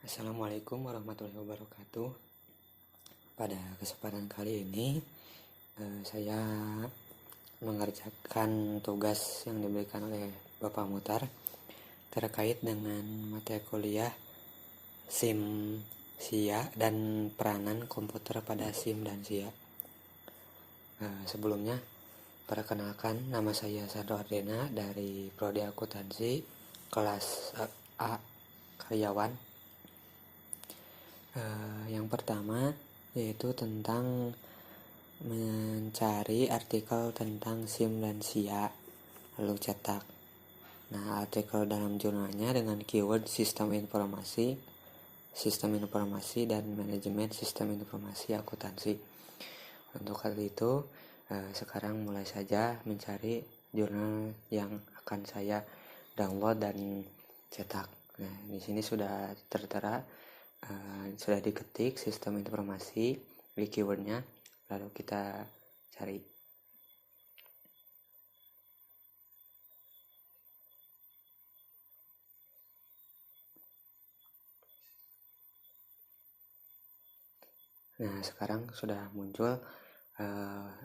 Assalamualaikum warahmatullahi wabarakatuh. Pada kesempatan kali ini saya mengerjakan tugas yang diberikan oleh Bapak Mutar terkait dengan materi kuliah SIM SIA dan peranan komputer pada SIM dan SIA. Sebelumnya perkenalkan, nama saya Sandro Ardena dari Prodi Akuntansi kelas A karyawan. Yang pertama yaitu tentang mencari artikel tentang SIM dan SIA lalu cetak. Nah, artikel dalam jurnalnya dengan keyword sistem informasi dan manajemen sistem informasi akuntansi. Untuk hal itu sekarang mulai saja mencari jurnal yang akan saya download dan cetak. Nah, di sini sudah tertera, sudah diketik sistem informasi di keywordnya, lalu kita cari. Nah, sekarang sudah muncul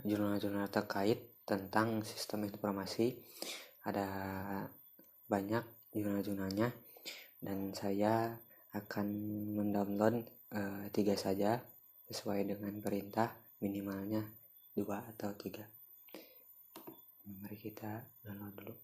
jurnal-jurnal terkait tentang sistem informasi. Ada banyak jurnal-jurnalnya dan saya akan mendownload 3 saja sesuai dengan perintah, minimalnya 2 atau 3. Mari kita download dulu.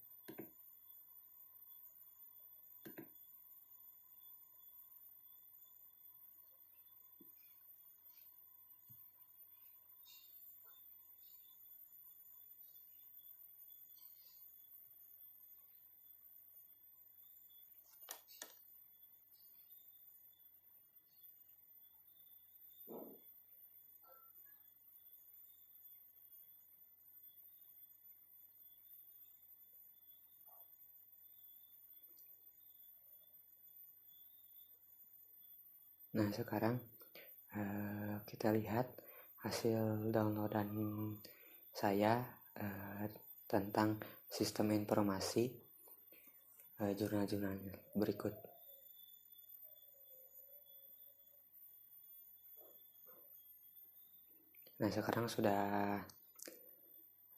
Nah, sekarang kita lihat hasil downloadan saya tentang sistem informasi, jurnal-jurnalnya berikut. Nah, sekarang sudah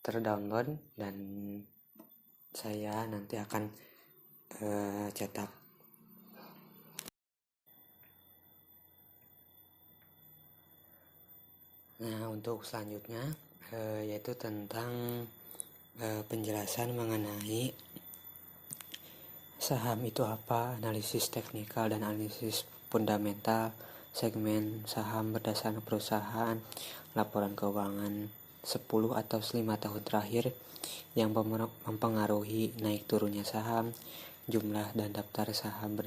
terdownload dan saya nanti akan cetak. Nah, untuk selanjutnya yaitu tentang penjelasan mengenai saham itu apa, analisis teknikal dan analisis fundamental segmen saham berdasarkan perusahaan, laporan keuangan 10 atau 5 tahun terakhir yang mempengaruhi naik turunnya saham, jumlah dan daftar saham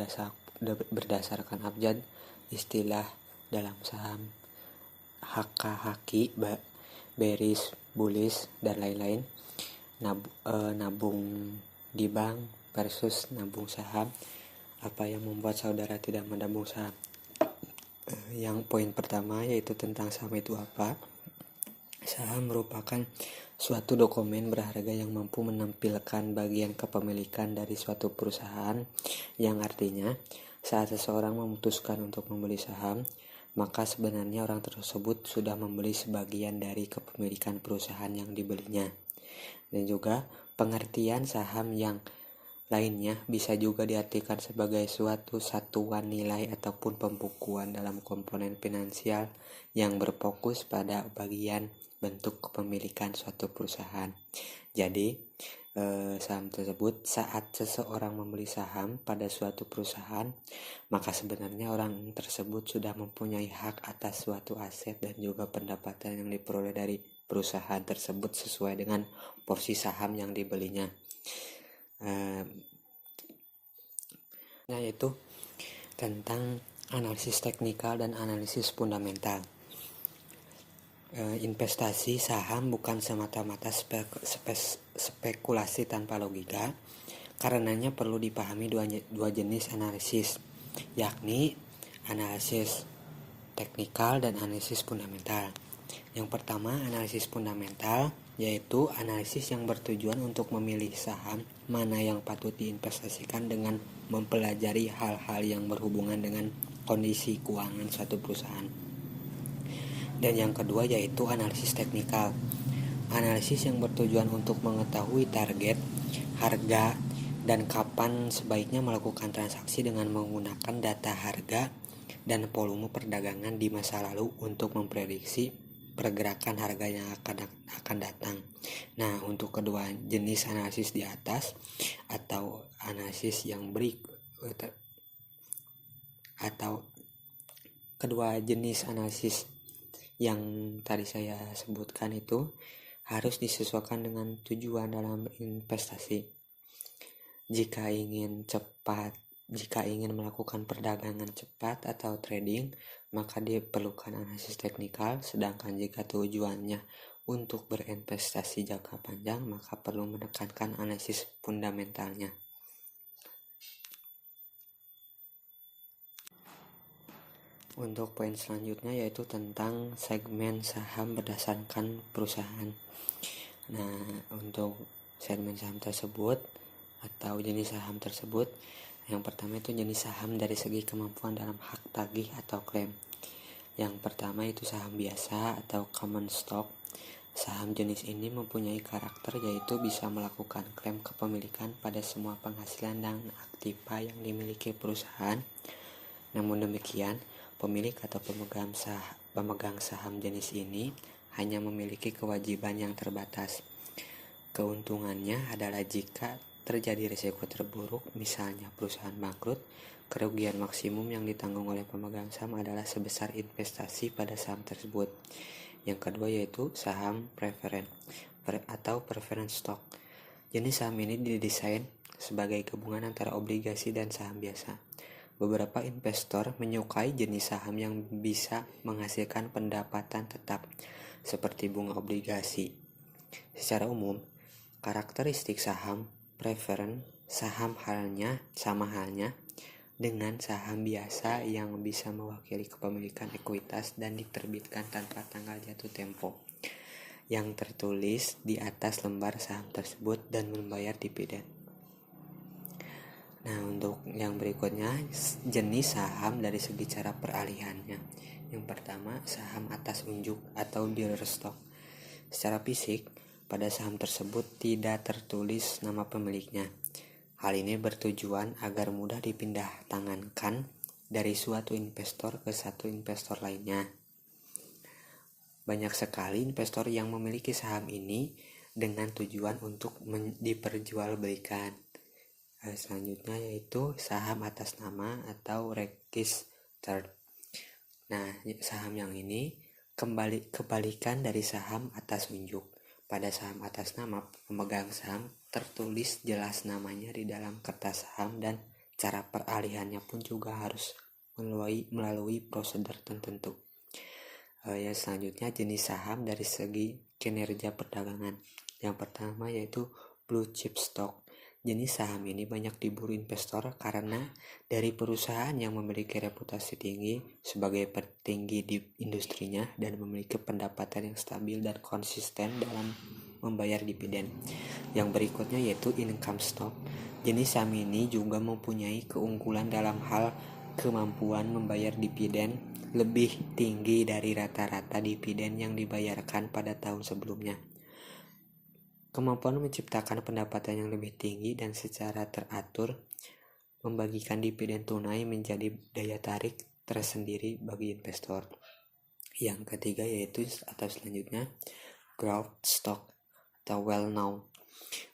berdasarkan abjad, istilah dalam saham, haki, bearish, bullish, dan lain-lain, nabung di bank versus nabung saham, apa yang membuat saudara tidak menabung saham. Yang poin pertama yaitu tentang saham itu apa. Saham merupakan suatu dokumen berharga yang mampu menampilkan bagian kepemilikan dari suatu perusahaan, yang artinya saat seseorang memutuskan untuk membeli saham, maka sebenarnya orang tersebut sudah membeli sebagian dari kepemilikan perusahaan yang dibelinya. Dan juga pengertian saham yang lainnya bisa juga diartikan sebagai suatu satuan nilai ataupun pembukuan dalam komponen finansial yang berfokus pada bagian bentuk kepemilikan suatu perusahaan. Jadi saham tersebut, saat seseorang membeli saham pada suatu perusahaan, maka sebenarnya orang tersebut sudah mempunyai hak atas suatu aset dan juga pendapatan yang diperoleh dari perusahaan tersebut sesuai dengan porsi saham yang dibelinya. Yaitu tentang analisis teknikal dan analisis fundamental. Investasi saham bukan semata-mata spekulasi tanpa logika. Karenanya perlu dipahami dua jenis analisis, yakni analisis teknikal dan analisis fundamental. Yang pertama, analisis fundamental, yaitu analisis yang bertujuan untuk memilih saham mana yang patut diinvestasikan dengan mempelajari hal-hal yang berhubungan dengan kondisi keuangan suatu perusahaan. Dan yang kedua yaitu analisis teknikal. Analisis yang bertujuan untuk mengetahui target, harga, dan kapan sebaiknya melakukan transaksi dengan menggunakan data harga dan volume perdagangan di masa lalu untuk memprediksi pergerakan harga yang akan datang. Nah, untuk kedua jenis analisis di atas atau analisis yang kedua jenis analisis yang tadi saya sebutkan itu harus disesuaikan dengan tujuan dalam investasi. Jika ingin melakukan perdagangan cepat atau trading, maka diperlukan analisis teknikal, sedangkan jika tujuannya untuk berinvestasi jangka panjang, maka perlu menekankan analisis fundamentalnya. Untuk poin selanjutnya yaitu tentang segmen saham berdasarkan perusahaan. Nah, untuk segmen saham tersebut atau jenis saham tersebut, yang pertama itu jenis saham dari segi kemampuan dalam hak tagih atau klaim. Yang pertama itu saham biasa atau common stock. Saham jenis ini mempunyai karakter yaitu bisa melakukan klaim kepemilikan pada semua penghasilan dan aktiva yang dimiliki perusahaan. Namun demikian, pemilik atau pemegang saham jenis ini hanya memiliki kewajiban yang terbatas. Keuntungannya adalah jika terjadi risiko terburuk, misalnya perusahaan bangkrut, kerugian maksimum yang ditanggung oleh pemegang saham adalah sebesar investasi pada saham tersebut. Yang kedua yaitu saham preference atau preference stock. Jenis saham ini didesain sebagai gabungan antara obligasi dan saham biasa. Beberapa investor menyukai jenis saham yang bisa menghasilkan pendapatan tetap, seperti bunga obligasi. Secara umum, karakteristik saham preference sama halnya dengan saham biasa yang bisa mewakili kepemilikan ekuitas dan diterbitkan tanpa tanggal jatuh tempo yang tertulis di atas lembar saham tersebut dan membayar dividen. Nah, untuk yang berikutnya jenis saham dari segi cara peralihannya. Yang pertama, saham atas unjuk atau dealer stock. Secara fisik, pada saham tersebut tidak tertulis nama pemiliknya. Hal ini bertujuan agar mudah dipindah tangankan dari suatu investor ke satu investor lainnya. Banyak sekali investor yang memiliki saham ini dengan tujuan untuk diperjualbelikan. Selanjutnya yaitu saham atas nama atau registered. Nah, saham yang ini kebalikan dari saham atas unjuk. Pada saham atas nama, pemegang saham tertulis jelas namanya di dalam kertas saham dan cara peralihannya pun juga harus melalui prosedur tertentu. Selanjutnya jenis saham dari segi kinerja perdagangan. Yang pertama yaitu blue chip stock. Jenis saham ini banyak diburu investor karena dari perusahaan yang memiliki reputasi tinggi sebagai petinggi di industrinya dan memiliki pendapatan yang stabil dan konsisten dalam membayar dividen. Yang berikutnya yaitu income stock. Jenis saham ini juga mempunyai keunggulan dalam hal kemampuan membayar dividen lebih tinggi dari rata-rata dividen yang dibayarkan pada tahun sebelumnya. Kemampuan menciptakan pendapatan yang lebih tinggi dan secara teratur membagikan dividen tunai menjadi daya tarik tersendiri bagi investor. Yang ketiga yaitu atau selanjutnya growth stock atau well known.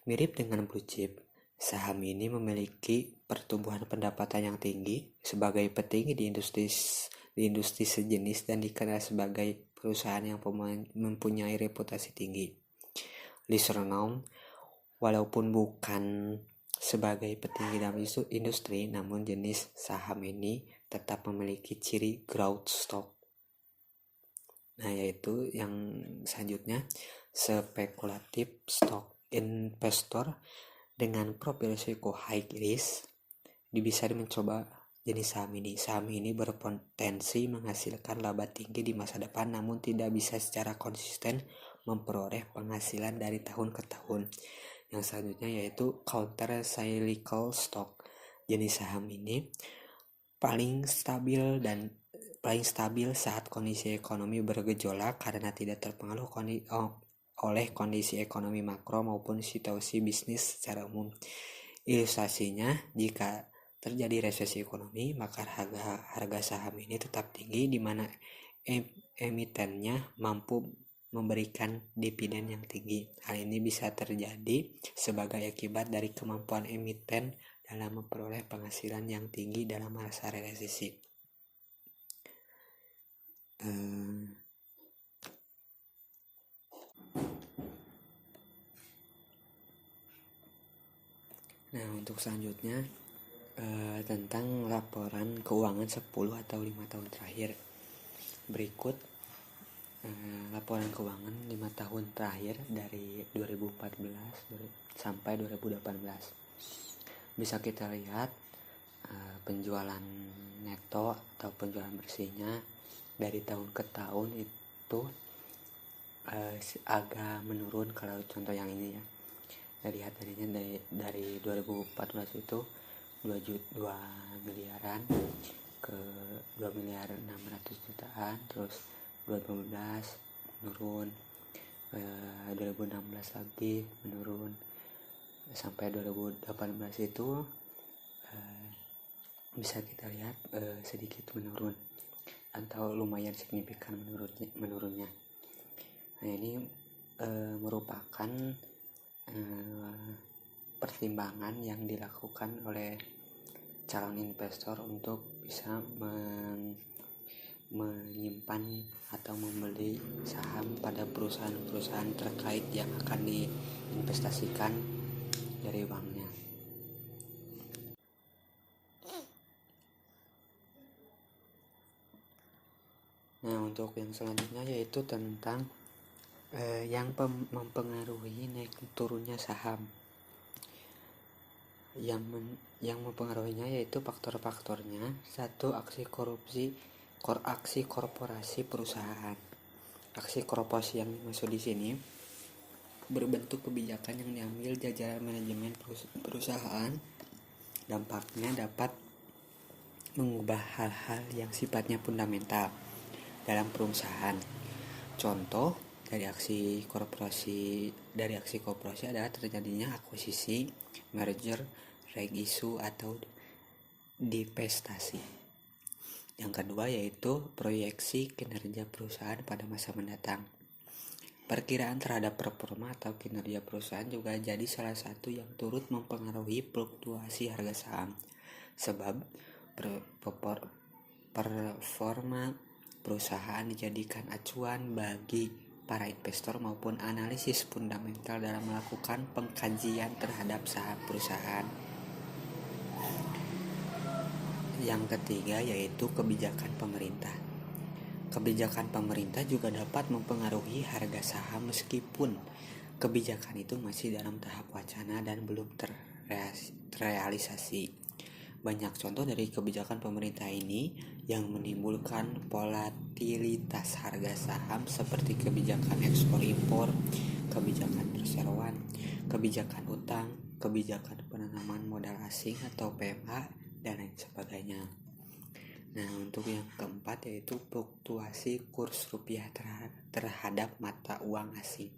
Mirip dengan blue chip, saham ini memiliki pertumbuhan pendapatan yang tinggi sebagai petinggi di industri sejenis dan dikenal sebagai perusahaan yang mempunyai reputasi tinggi. Lesser known, walaupun bukan sebagai petinggi dalam industri, namun jenis saham ini tetap memiliki ciri growth stock. Nah, yaitu yang selanjutnya spekulatif stock. Investor dengan profil risiko high risk bisa mencoba jenis saham ini. Saham ini berpotensi menghasilkan laba tinggi di masa depan, namun tidak bisa secara konsisten memperoleh penghasilan dari tahun ke tahun. Yang selanjutnya yaitu counter cyclical stock. Jenis saham ini paling stabil saat kondisi ekonomi bergejolak karena tidak terpengaruh oleh kondisi ekonomi makro maupun situasi bisnis secara umum. Ilustrasinya, jika terjadi resesi ekonomi, maka harga saham ini tetap tinggi di mana emitennya mampu memberikan dividen yang tinggi. Hal ini bisa terjadi sebagai akibat dari kemampuan emiten dalam memperoleh penghasilan yang tinggi dalam masa resesi. Nah, untuk selanjutnya tentang laporan keuangan 10 atau 5 tahun terakhir. Berikut laporan keuangan 5 tahun terakhir dari 2014 sampai 2018. Bisa kita lihat penjualan neto atau penjualan bersihnya dari tahun ke tahun itu agak menurun. Kalau contoh yang ini ya, lihat dari 2014 itu 2 miliaran ke 2 miliar 600 jutaan, terus 2015 menurun, 2016 lagi menurun, sampai 2018 itu bisa kita lihat sedikit menurun atau lumayan signifikan menurunnya. Nah, ini merupakan pertimbangan yang dilakukan oleh calon investor untuk bisa menyimpan atau membeli saham pada perusahaan-perusahaan terkait yang akan diinvestasikan dari banknya. Nah, untuk yang selanjutnya yaitu tentang yang mempengaruhi naik turunnya saham. Yang mempengaruhinya yaitu faktor-faktornya. 1. Aksi korporasi perusahaan. Aksi korporasi yang dimaksud di sini berbentuk kebijakan yang diambil jajaran manajemen perusahaan. Dampaknya dapat mengubah hal-hal yang sifatnya fundamental dalam perusahaan. Contoh dari aksi korporasi adalah terjadinya akuisisi, merger, reissue atau divestasi. Yang kedua yaitu proyeksi kinerja perusahaan pada masa mendatang. Perkiraan terhadap performa atau kinerja perusahaan juga jadi salah satu yang turut mempengaruhi fluktuasi harga saham. Sebab performa perusahaan dijadikan acuan bagi para investor maupun analisis fundamental dalam melakukan pengkajian terhadap saham perusahaan. Yang ketiga yaitu kebijakan pemerintah. Kebijakan pemerintah juga dapat mempengaruhi harga saham meskipun kebijakan itu masih dalam tahap wacana dan belum terrealisasi. Banyak contoh dari kebijakan pemerintah ini yang menimbulkan volatilitas harga saham seperti kebijakan ekspor impor, kebijakan perseroan, kebijakan utang, kebijakan penanaman modal asing atau PMA, dan lain sebagainya. Nah, untuk yang keempat yaitu fluktuasi kurs rupiah terhadap mata uang asing.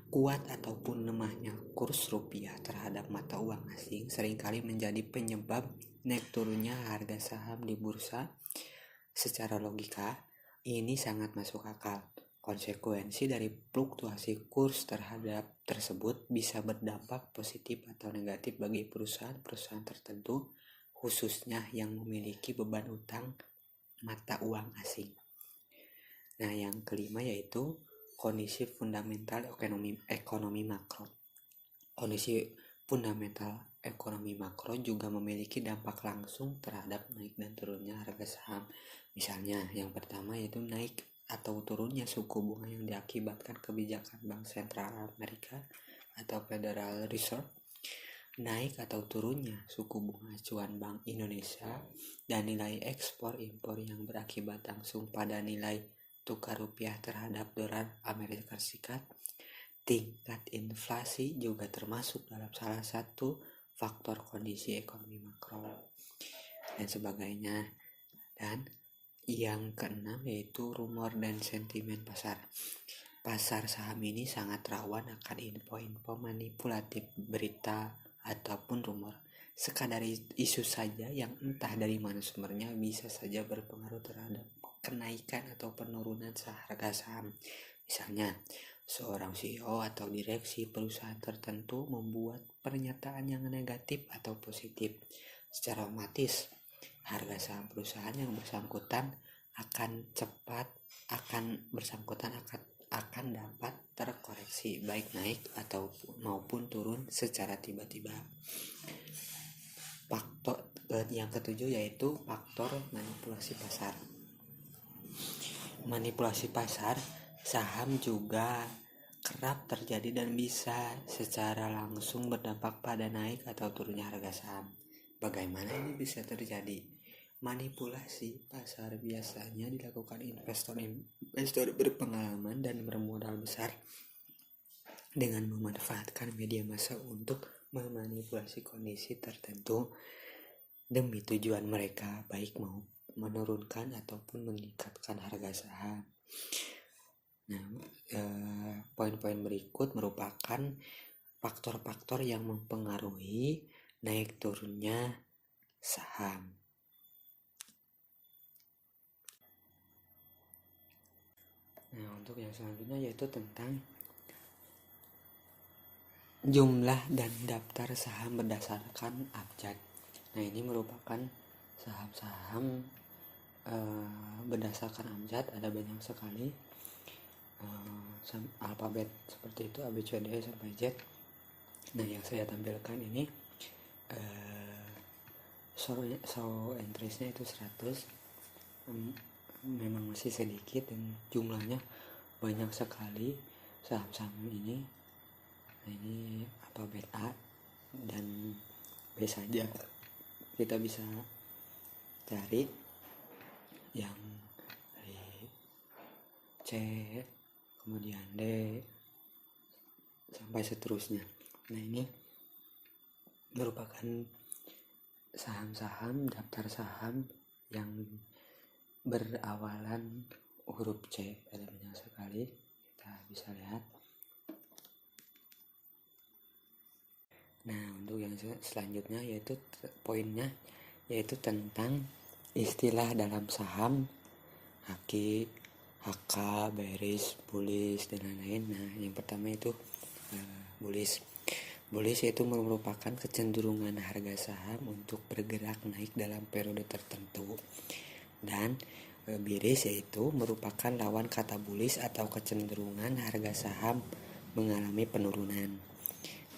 Kuat ataupun lemahnya kurs rupiah terhadap mata uang asing seringkali menjadi penyebab naik turunnya harga saham di bursa. Secara logika, ini sangat masuk akal. Konsekuensi dari fluktuasi kurs terhadap tersebut bisa berdampak positif atau negatif bagi perusahaan-perusahaan tertentu, khususnya yang memiliki beban utang mata uang asing. Nah, yang kelima yaitu kondisi fundamental ekonomi makro. Kondisi fundamental ekonomi makro juga memiliki dampak langsung terhadap naik dan turunnya harga saham. Misalnya, yang pertama yaitu naik atau turunnya suku bunga yang diakibatkan kebijakan Bank Sentral Amerika atau Federal Reserve. Naik atau turunnya suku bunga acuan Bank Indonesia dan nilai ekspor impor yang berakibat langsung pada nilai tukar rupiah terhadap dolar Amerika Serikat. Tingkat inflasi juga termasuk dalam salah satu faktor kondisi ekonomi makro. dan sebagainya. Dan yang keenam yaitu rumor dan sentimen pasar. Pasar saham ini sangat rawan akan info-info manipulatif, berita ataupun rumor. Sekadar isu saja yang entah dari mana sumbernya bisa saja berpengaruh terhadap kenaikan atau penurunan harga saham. Misalnya, seorang CEO atau direksi perusahaan tertentu membuat pernyataan yang negatif atau positif. Secara otomatis, harga saham perusahaan yang bersangkutan akan dapat terkoreksi, baik naik atau maupun turun secara tiba-tiba. Faktor yang ketujuh yaitu faktor manipulasi pasar. Manipulasi pasar saham juga kerap terjadi dan bisa secara langsung berdampak pada naik atau turunnya harga saham. Bagaimana ini bisa terjadi? Manipulasi pasar biasanya dilakukan investor berpengalaman dan bermodal besar dengan memanfaatkan media massa untuk memanipulasi kondisi tertentu demi tujuan mereka, baik mau menurunkan ataupun meningkatkan harga saham. Nah, poin-poin berikut merupakan faktor-faktor yang mempengaruhi naik turunnya saham. Nah, untuk yang selanjutnya yaitu tentang jumlah dan daftar saham berdasarkan abjad. Nah, ini merupakan saham-saham berdasarkan abjad, ada banyak sekali alfabet seperti itu, A, B, C, D sampai Z. Nah, yang saya tampilkan ini show entries-nya itu 100. Memang masih sedikit dan jumlahnya banyak sekali saham-saham ini. Nah, ini alfabet A dan B saja. Kita bisa cari yang dari C, kemudian D sampai seterusnya. Nah, ini merupakan saham-saham, daftar saham yang berawalan huruf C. Ada banyak sekali, kita bisa lihat. Nah, untuk yang selanjutnya yaitu poinnya yaitu tentang istilah dalam saham, haki, HK, bearish, bullish, dan lain-lain. Nah, yang pertama itu bullish. Bullish yaitu merupakan kecenderungan harga saham untuk bergerak naik dalam periode tertentu. Dan bearish yaitu merupakan lawan kata bullish atau kecenderungan harga saham mengalami penurunan.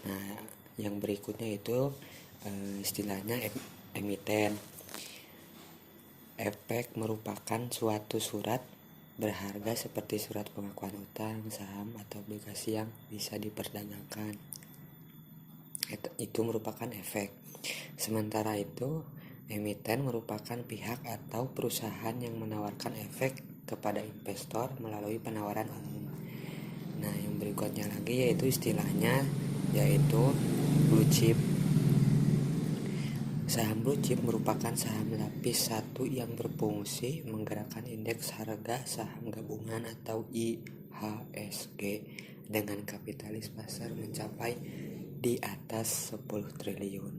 Nah, yang berikutnya itu istilahnya emiten. Efek merupakan suatu surat berharga seperti surat pengakuan utang, saham, atau obligasi yang bisa diperdagangkan. Itu merupakan efek. Sementara itu, emiten merupakan pihak atau perusahaan yang menawarkan efek kepada investor melalui penawaran umum. Nah, yang berikutnya lagi yaitu istilahnya yaitu blue chip. Saham blue chip merupakan saham lapis satu yang berfungsi menggerakkan indeks harga saham gabungan atau IHSG dengan kapitalis pasar mencapai di atas 10 triliun.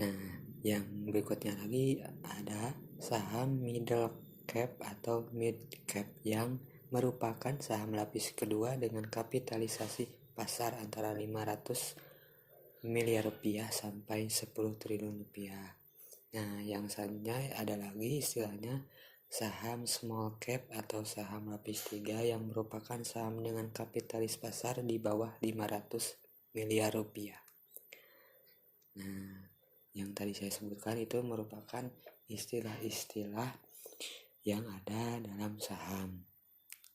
Nah, yang berikutnya lagi ada saham middle cap atau mid cap yang merupakan saham lapis kedua dengan kapitalisasi pasar antara 500 miliar rupiah sampai 10 triliun rupiah. Nah, yang selanjutnya ada lagi istilahnya saham small cap atau saham lapis 3 yang merupakan saham dengan kapitalis pasar di bawah 500 miliar rupiah. Nah, yang tadi saya sebutkan itu merupakan istilah-istilah yang ada dalam saham.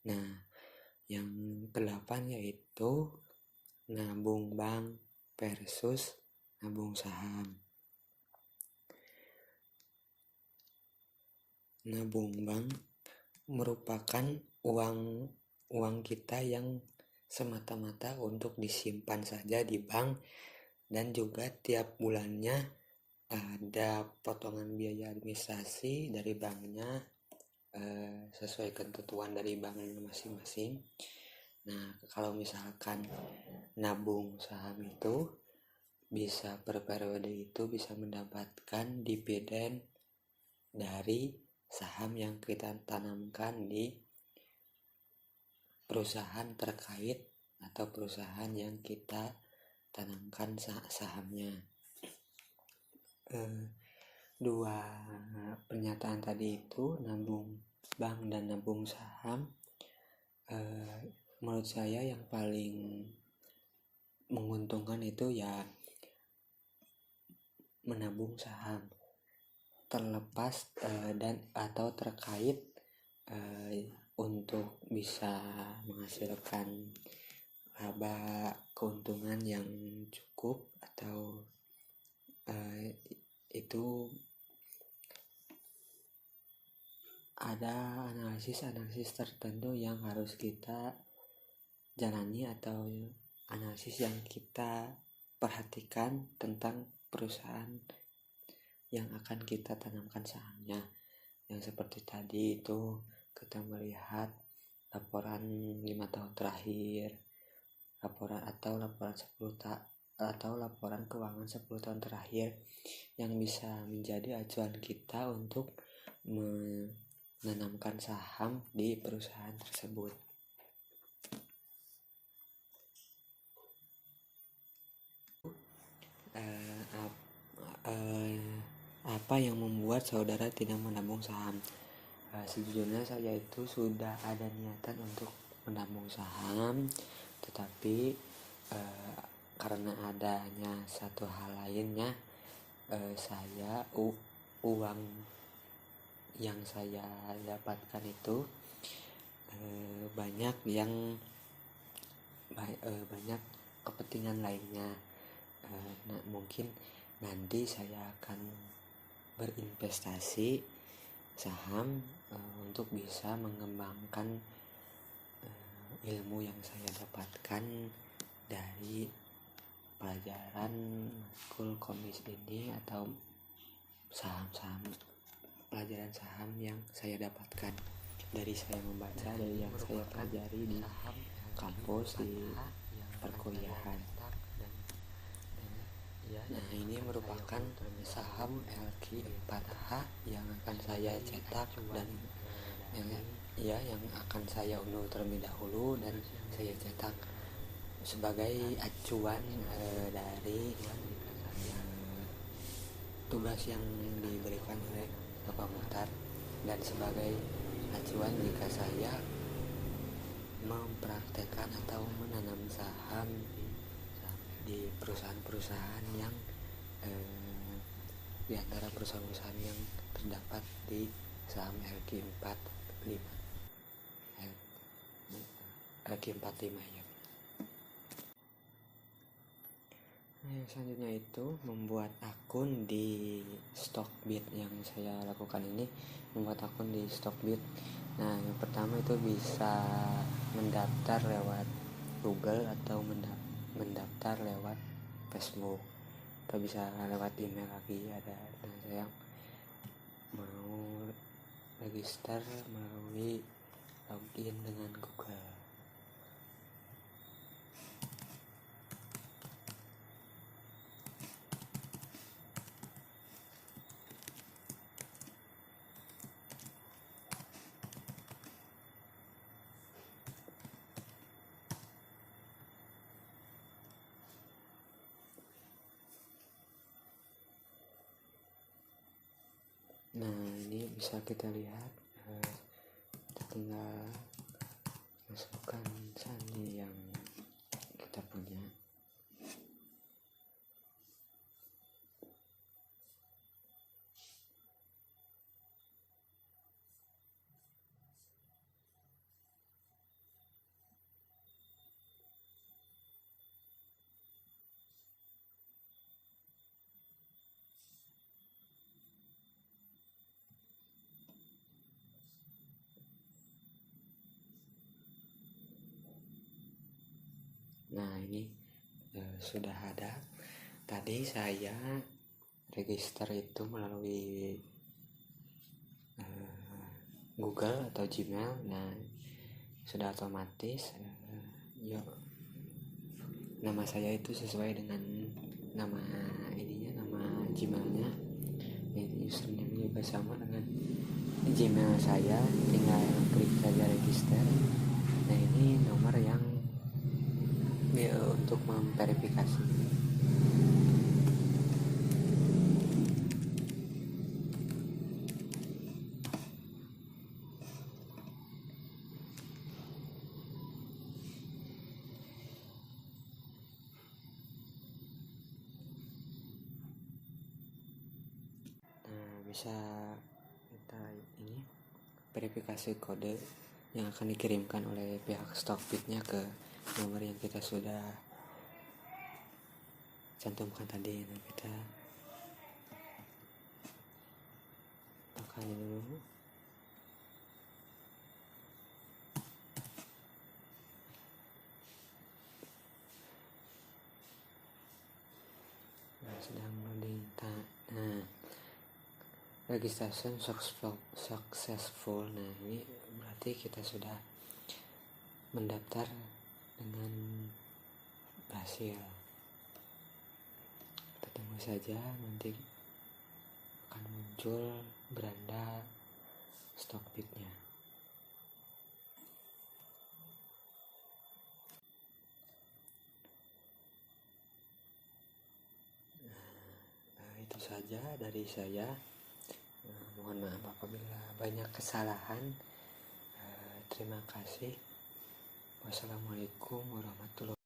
Nah, yang ke-8 yaitu nabung bank versus nabung saham. Nabung bank merupakan uang kita yang semata-mata untuk disimpan saja di bank dan juga tiap bulannya ada potongan biaya administrasi dari banknya sesuai ketentuan dari banknya masing-masing. Nah, kalau misalkan nabung saham itu bisa per periode itu bisa mendapatkan dividen dari saham yang kita tanamkan di perusahaan terkait atau perusahaan yang kita tanamkan sahamnya. Dua pernyataan tadi itu, nabung bank dan nabung saham, menurut saya yang paling menguntungkan itu ya menabung saham, terlepas dan atau terkait untuk bisa menghasilkan laba keuntungan yang cukup atau itu ada analisis tertentu yang harus kita jalani atau analisis yang kita perhatikan tentang perusahaan yang akan kita tanamkan sahamnya. Yang seperti tadi itu kita melihat laporan 5 tahun terakhir, laporan 10 atau laporan keuangan 10 tahun terakhir yang bisa menjadi acuan kita untuk menanamkan saham di perusahaan tersebut. Apa yang membuat saudara tidak menabung saham? Sejujurnya saya itu sudah ada niatan untuk menabung saham, tetapi karena adanya satu hal lainnya, saya uang yang saya dapatkan itu banyak kepentingan lainnya. Mungkin nanti saya akan berinvestasi saham untuk bisa mengembangkan ilmu yang saya dapatkan dari pelajaran matkul komis ini atau pelajaran saham yang saya dapatkan dari saya membaca, dari yang saya pelajari di kampus, di perkuliahan. Nah, ini merupakan saham LQ4H yang akan saya cetak dan yang akan saya unduh terlebih dahulu dan saya cetak sebagai acuan dari tugas yang diberikan oleh Bapak Muhtar, dan sebagai acuan jika saya mempraktekkan atau menanam saham di perusahaan-perusahaan yang di antara perusahaan-perusahaan yang terdapat di saham LQ45 ya. Yang selanjutnya itu membuat akun di Stockbit. Yang saya lakukan ini membuat akun di Stockbit. Nah, yang pertama itu bisa mendaftar lewat Google atau mendaftar lewat Facebook, atau bisa lewat email lagi ada. Nah, saya mau register melalui login dengan Google. Nah, ini bisa kita lihat, kita tinggal masukkan sandi yang kita punya. Nah, ini sudah ada. Tadi saya register itu melalui Google atau Gmail. Nah, sudah otomatis nama saya itu sesuai dengan nama Gmailnya. Username juga sama dengan Gmail saya, tinggal klik saja register. Nah, ini nomor yang untuk memverifikasi. Bisa kita ini verifikasi kode yang akan dikirimkan oleh pihak Stockbit-nya ke nomor yang kita sudah cantumkan tadi. Nah, kita tekan dulu. Sedang loading. Nah, registration successful. Nah, ini berarti kita sudah mendaftar dengan berhasil. Kita tunggu saja, nanti akan muncul beranda Stockbit-nya. Itu saja dari saya. Mohon maaf apabila banyak kesalahan. Terima kasih. Wassalamualaikum warahmatullahi wabarakatuh.